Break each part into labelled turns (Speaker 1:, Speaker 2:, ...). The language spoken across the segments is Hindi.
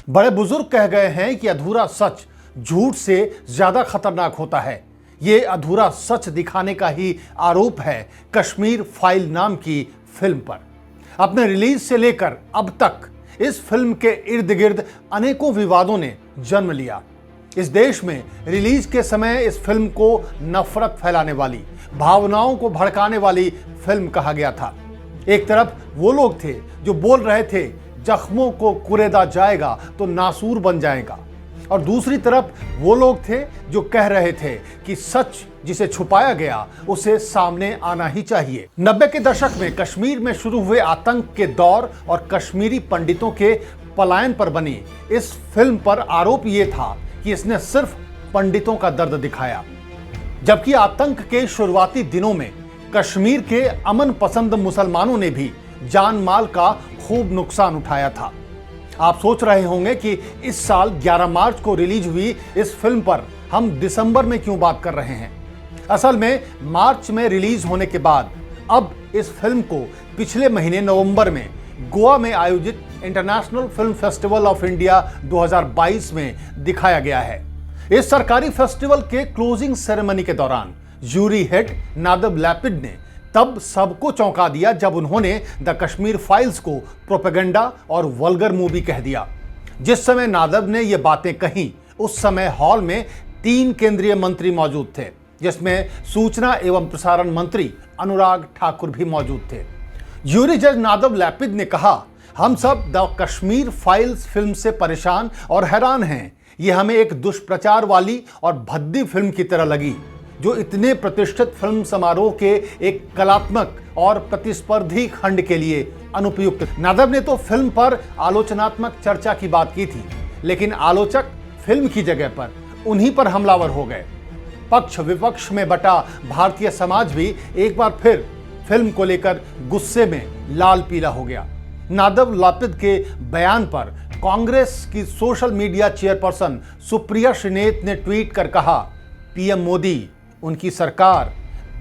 Speaker 1: बड़े बुजुर्ग कह गए हैं कि अधूरा सच झूठ से ज्यादा खतरनाक होता है। ये अधूरा सच दिखाने का ही आरोप है कश्मीर फाइल नाम की फिल्म पर। अपने रिलीज से लेकर अब तक इस फिल्म के इर्द गिर्द अनेकों विवादों ने जन्म लिया। इस देश में रिलीज के समय इस फिल्म को नफरत फैलाने वाली, भावनाओं को भड़काने वाली फिल्म कहा गया था। एक तरफ वो लोग थे जो बोल रहे थे जख्मों को कुरेदा जाएगा तो नासूर बन जाएगा, और दूसरी तरफ वो लोग थे जो कह रहे थे कि सच जिसे छुपाया गया उसे सामने आना ही चाहिए। 90 के दशक में कश्मीर में शुरू हुए आतंक के दौर और कश्मीरी पंडितों के पलायन पर बनी इस फिल्म पर आरोप ये था कि इसने सिर्फ पंडितों का दर्द दिखाया, जबकि आतंक के शुरुआती दिनों में कश्मीर के अमन पसंद मुसलमानों ने भी जान माल का खूब नुकसान उठाया था। आप सोच रहे होंगे कि इस साल 11 मार्च को रिलीज हुई इस फिल्म पर हम दिसंबर में क्यों बात कर रहे हैं। असल में मार्च में रिलीज होने के बाद अब इस फिल्म को पिछले महीने नवंबर में गोवा में आयोजित international film festival of India 2022 में दिखाया गया है। इस सरकारी फेस्टिवल के क्लोजिंग सेरेमनी के दौरान जूरी हेड नादब लैपिड ने तब सबको चौंका दिया जब उन्होंने द कश्मीर फाइल्स को प्रोपेगेंडा और वल्गर मूवी कह दिया। जिस समय नादब ने ये बातें कहीं उस समय हॉल में 3 केंद्रीय मंत्री मौजूद थे, जिसमें सूचना एवं प्रसारण मंत्री अनुराग ठाकुर भी मौजूद थे। ज्यूरी जज नादब लैपिड ने कहा, हम सब द कश्मीर फाइल्स फिल्म से परेशान और हैरान हैं। ये हमें एक दुष्प्रचार वाली और भद्दी फिल्म की तरह लगी जो इतने प्रतिष्ठित फिल्म समारोह के एक कलात्मक और प्रतिस्पर्धी खंड के लिए अनुपयुक्त। नादब ने तो फिल्म पर आलोचनात्मक चर्चा की बात की थी, लेकिन आलोचक फिल्म की जगह पर उन्हीं पर हमलावर हो गए। पक्ष विपक्ष में बटा भारतीय समाज भी एक बार फिर फिल्म को लेकर गुस्से में लाल पीला हो गया। नादब लैपिड के बयान पर कांग्रेस की social media chairperson Supriya Shrinate ने ट्वीट कर कहा, पीएम मोदी, उनकी सरकार,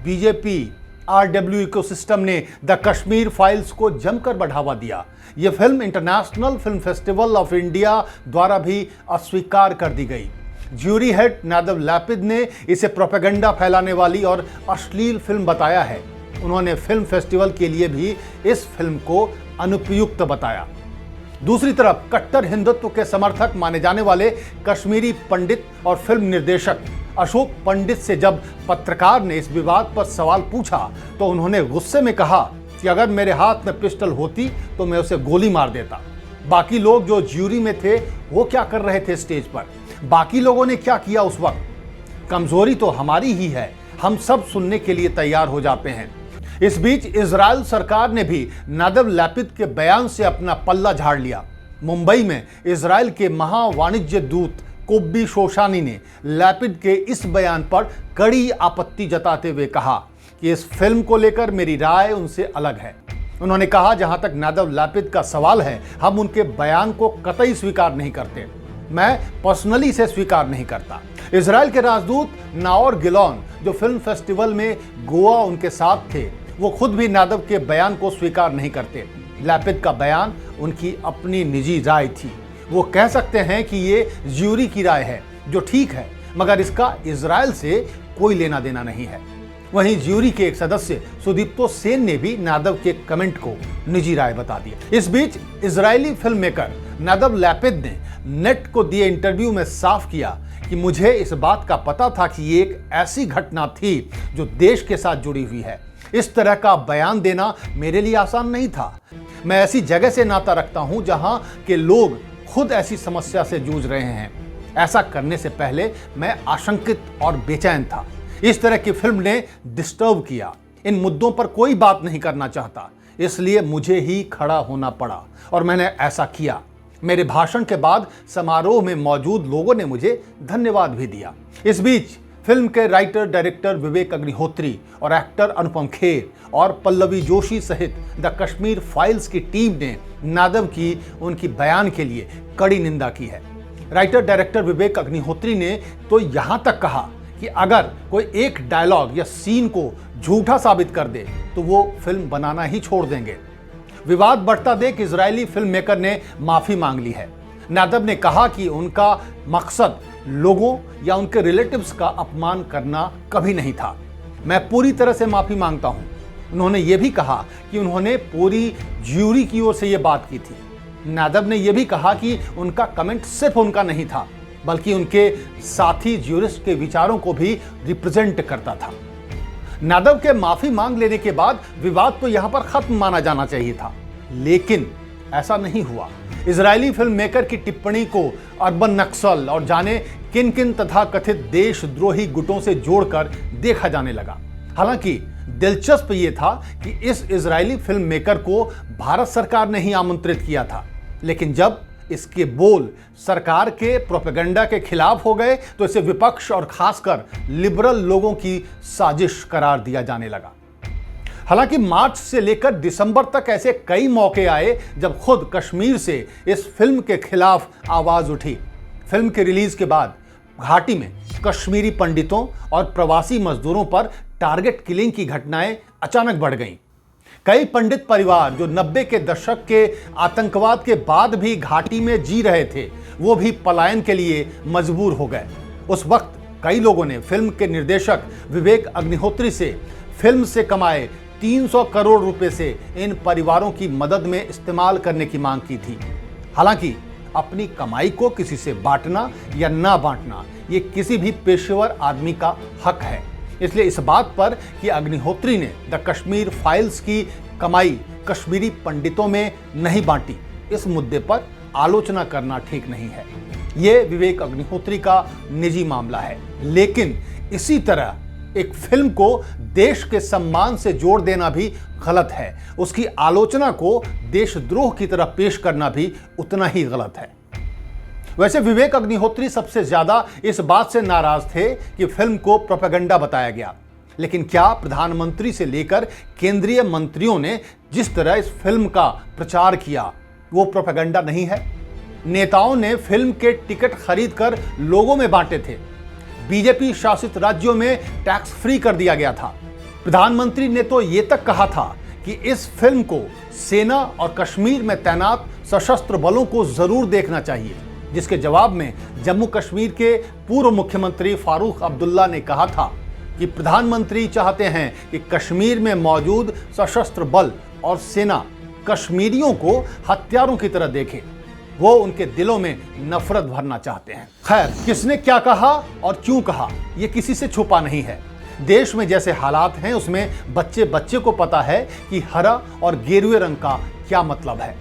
Speaker 1: बीजेपी, आरडब्ल्यू इकोसिस्टम ने द कश्मीर फाइल्स को जमकर बढ़ावा दिया। यह film international film festival of India द्वारा भी अस्वीकार कर दी गई। ज्यूरी हेड नादब लैपिड ने इसे प्रोपेगेंडा फैलाने वाली और अश्लील फिल्म बताया है। उन्होंने फिल्म फेस्टिवल के लिए भी इस फिल्म को अनुपयुक्त बताया। दूसरी तरफ कट्टर हिंदुत्व के समर्थक माने जाने वाले कश्मीरी पंडित और फिल्म निर्देशक अशोक पंडित से जब पत्रकार ने इस विवाद पर सवाल पूछा तो उन्होंने गुस्से में कहा कि अगर मेरे हाथ में पिस्टल होती तो मैं उसे गोली मार देता। बाकी लोग जो ज्यूरी में थे वो क्या कर रहे थे स्टेज पर, बाकी लोगों ने क्या किया उस वक्त। कमजोरी तो हमारी ही है, हम सब सुनने के लिए तैयार हो जाते हैं। इस बीच इजराइल सरकार ने भी नादब लैपिड के बयान से अपना पल्ला झाड़ लिया। मुंबई में इजराइल के महावाणिज्य दूत कोब्बी शोशानी ने लैपिड के इस बयान पर कड़ी आपत्ति जताते हुए कहा कि इस फिल्म को लेकर मेरी राय उनसे अलग है। उन्होंने कहा, जहां तक नादब लैपिड का सवाल है, हम उनके बयान को कतई स्वीकार नहीं करते। मैं पर्सनली इसे स्वीकार नहीं करता। इजराइल के राजदूत नाओर गिलोन, जो फिल्म फेस्टिवल में गोवा उनके साथ थे, वो खुद भी नादब के बयान को स्वीकार नहीं करते। लैपिड का बयान उनकी अपनी निजी राय थी। वो कह सकते हैं कि ये ज्यूरी की राय है जो ठीक है, मगर इसका इजराइल से कोई लेना देना नहीं है। वहीं ज्यूरी के एक सदस्य सुदीप्तो सेन ने भी नादब के कमेंट को निजी राय बता दिया। इस बीच इजरायली फिल्म मेकर नादब लैपिड ने नेट को दिए इंटरव्यू में साफ किया कि मुझे इस बात का पता था कि ये एक ऐसी घटना थी जो देश के साथ जुड़ी हुई है। इस तरह का बयान देना मेरे लिए आसान नहीं था। मैं ऐसी जगह से नाता रखता हूं जहां के लोग खुद ऐसी समस्या से जूझ रहे हैं। ऐसा करने से पहले मैं आशंकित और बेचैन था। इस तरह की फिल्म ने डिस्टर्ब किया। इन मुद्दों पर कोई बात नहीं करना चाहता, इसलिए मुझे ही खड़ा होना पड़ा और मैंने ऐसा किया। मेरे भाषण के बाद समारोह में मौजूद लोगों ने मुझे धन्यवाद भी दिया। इस बीच फिल्म के राइटर डायरेक्टर विवेक अग्निहोत्री और एक्टर अनुपम खेर और पल्लवी जोशी सहित द कश्मीर फाइल्स की टीम ने नादब की उनकी बयान के लिए कड़ी निंदा की है। राइटर डायरेक्टर विवेक अग्निहोत्री ने तो यहाँ तक कहा कि अगर कोई एक डायलॉग या सीन को झूठा साबित कर दे तो वो फिल्म बनाना ही छोड़ देंगे। विवाद बढ़ता देख इजरायली फिल्म मेकर ने माफी मांग ली है। नादब ने कहा कि उनका मकसद लोगों या उनके रिलेटिव्स का अपमान करना कभी नहीं था। मैं पूरी तरह से माफी मांगता हूं। उन्होंने यह भी कहा कि उन्होंने पूरी ज्यूरी की ओर से यह बात की थी। नादब ने यह भी कहा कि उनका कमेंट सिर्फ उनका नहीं था, बल्कि उनके साथी ज्यूरिस्ट के विचारों को भी रिप्रेजेंट करता था। नादब के माफी मांग लेने के बाद विवाद तो यहां पर खत्म माना जाना चाहिए था, लेकिन ऐसा नहीं हुआ। इजरायली फिल्म मेकर की टिप्पणी को अर्बन नक्सल और जाने किन किन तथा कथित देशद्रोही गुटों से जोड़कर देखा जाने लगा। हालांकि दिलचस्प यह था कि इस इजरायली फिल्म मेकर को भारत सरकार ने ही आमंत्रित किया था, लेकिन जब इसके बोल सरकार के प्रोपेगेंडा के खिलाफ हो गए तो इसे विपक्ष और खासकर लिबरल लोगों की साजिश करार दिया जाने लगा। हालांकि मार्च से लेकर दिसंबर तक ऐसे कई मौके आए जब खुद कश्मीर से इस फिल्म के खिलाफ आवाज उठी। फिल्म के रिलीज के बाद घाटी में कश्मीरी पंडितों और प्रवासी मजदूरों पर टारगेट किलिंग की घटनाएं अचानक बढ़ गईं। कई पंडित परिवार जो 90 के दशक के आतंकवाद के बाद भी घाटी में जी रहे थे, वो भी पलायन के लिए मजबूर हो गए। उस वक्त कई लोगों ने फिल्म के निर्देशक विवेक अग्निहोत्री से फिल्म से कमाए 300 करोड़ रुपए से इन परिवारों की मदद में इस्तेमाल करने की मांग की थी। हालांकि अपनी कमाई को किसी से बांटना या ना बांटना ये किसी भी पेशेवर आदमी का हक है। इसलिए इस बात पर कि अग्निहोत्री ने द कश्मीर फाइल्स की कमाई कश्मीरी पंडितों में नहीं बांटी, इस मुद्दे पर आलोचना करना ठीक नहीं है। यह विवेक अग्निहोत्री का निजी मामला है, लेकिन इसी तरह एक फिल्म को देश के सम्मान से जोड़ देना भी गलत है। उसकी आलोचना को देशद्रोह की तरह पेश करना भी उतना ही गलत है। वैसे विवेक अग्निहोत्री सबसे ज्यादा इस बात से नाराज थे कि फिल्म को प्रोपेगेंडा बताया गया, लेकिन क्या प्रधानमंत्री से लेकर केंद्रीय मंत्रियों ने जिस तरह इस फिल्म का प्रचार किया वो प्रोपेगेंडा नहीं है? नेताओं ने फिल्म के टिकट खरीदकर लोगों में बांटे थे। बीजेपी शासित राज्यों में टैक्स फ्री कर दिया गया था। प्रधानमंत्री ने तो ये तक कहा था कि इस फिल्म को सेना और कश्मीर में तैनात सशस्त्र बलों को जरूर देखना चाहिए, जिसके जवाब में जम्मू कश्मीर के पूर्व मुख्यमंत्री फारूक अब्दुल्ला ने कहा था कि प्रधानमंत्री चाहते हैं कि कश्मीर में मौजूद सशस्त्र बल और सेना कश्मीरियों को हत्यारों की तरह देखे। वो उनके दिलों में नफरत भरना चाहते हैं। खैर, किसने क्या कहा और क्यों कहा ये किसी से छुपा नहीं है। देश में जैसे हालात हैं उसमें बच्चे बच्चे को पता है कि हरा और गेरुए रंग का क्या मतलब है।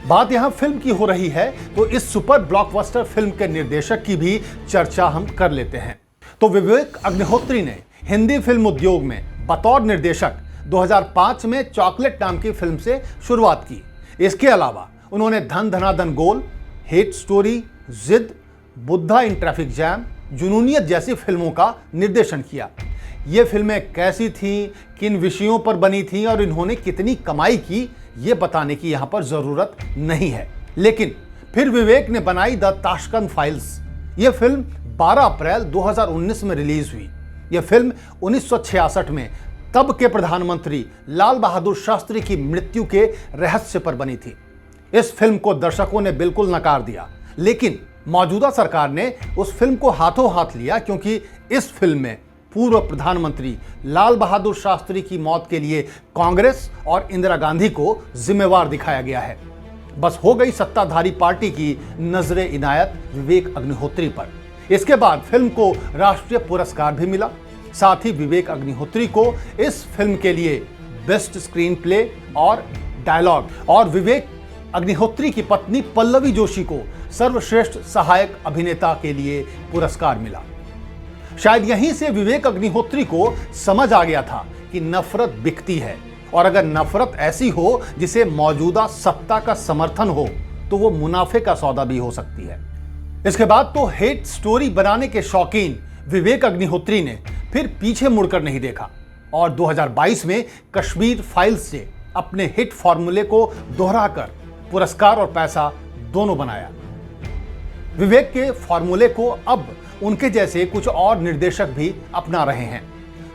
Speaker 1: बात यहां फिल्म की हो रही है तो इस सुपर ब्लॉकबस्टर फिल्म के निर्देशक की भी चर्चा हम कर लेते हैं। तो विवेक अग्निहोत्री ने हिंदी फिल्म उद्योग में बतौर निर्देशक 2005 में चॉकलेट नाम की फिल्म से शुरुआत की। इसके अलावा उन्होंने धन धनाधन गोल, हेट स्टोरी, जिद, Buddha in traffic jam, Junooniyat जैसी फिल्मों का निर्देशन किया। ये फिल्में कैसी थीं, किन विषयों पर बनी थीं और इन्होंने कितनी कमाई की, ये बताने की यहाँ पर जरूरत नहीं है। लेकिन फिर विवेक ने बनाई द ताशकंद फाइल्स। यह फिल्म 12 अप्रैल 2019 में रिलीज हुई। यह फिल्म 1966 में तब के प्रधानमंत्री लाल बहादुर शास्त्री की मृत्यु के रहस्य पर बनी थी। इस फिल्म को दर्शकों ने बिल्कुल नकार दिया, लेकिन मौजूदा सरकार ने उस फिल्म को हाथों हाथ लिया, क्योंकि इस फिल्म में पूर्व प्रधानमंत्री लाल बहादुर शास्त्री की मौत के लिए कांग्रेस और इंदिरा गांधी को जिम्मेवार दिखाया गया है। बस हो गई सत्ताधारी पार्टी की नजरे इनायत विवेक अग्निहोत्री पर। इसके बाद फिल्म को राष्ट्रीय पुरस्कार भी मिला। साथ ही विवेक अग्निहोत्री को इस फिल्म के लिए बेस्ट स्क्रीन प्ले और डायलॉग और विवेक अग्निहोत्री की पत्नी पल्लवी जोशी को सर्वश्रेष्ठ सहायक अभिनेता के लिए पुरस्कार मिला। शायद यहीं से विवेक अग्निहोत्री को समझ आ गया था कि नफरत बिकती है, और अगर नफरत ऐसी हो जिसे मौजूदा सत्ता का समर्थन हो तो वो मुनाफे का सौदा भी हो सकती है। इसके बाद तो हेट स्टोरी बनाने के शौकीन विवेक अग्निहोत्री ने फिर पीछे मुड़कर नहीं देखा और 2022 में कश्मीर फाइल्स से अपने हिट फॉर्मूले को दोहराकर पुरस्कार और पैसा दोनों बनाया। विवेक के फॉर्मूले को अब उनके जैसे कुछ और निर्देशक भी अपना रहे हैं।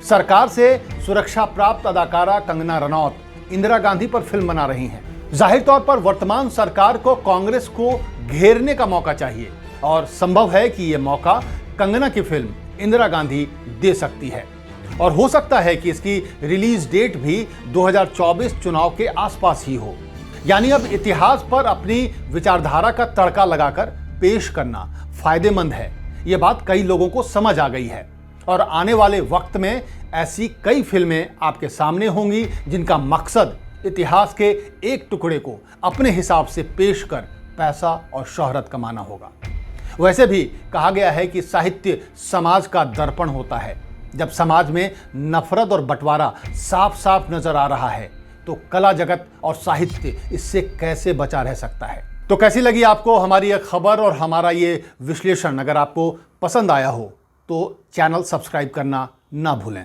Speaker 1: सरकार से सुरक्षा प्राप्त अदाकारा कंगना रनौत इंदिरा गांधी पर फिल्म बना रही हैं। जाहिर तौर पर वर्तमान सरकार को कांग्रेस को घेरने का मौका चाहिए और संभव है कि यह मौका कंगना की फिल्म इंदिरा गांधी दे सकती है और हो सकता है कि इसकी रिलीज डेट भी 2024 चुनाव के आसपास ही हो। यानी अब इतिहास पर अपनी विचारधारा का तड़का लगाकर पेश करना फायदेमंद है। यह बात कई लोगों को समझ आ गई है और आने वाले वक्त में ऐसी कई फिल्में आपके सामने होंगी जिनका मकसद इतिहास के एक टुकड़े को अपने हिसाब से पेश कर पैसा और शोहरत कमाना होगा। वैसे भी कहा गया है कि साहित्य समाज का दर्पण होता है। जब समाज में नफरत और बंटवारा साफ साफ नजर आ रहा है तो कला जगत और साहित्य इससे कैसे बचा रह सकता है। तो कैसी लगी आपको हमारी यह खबर और हमारा ये विश्लेषण? अगर आपको पसंद आया हो तो चैनल सब्सक्राइब करना ना भूलें।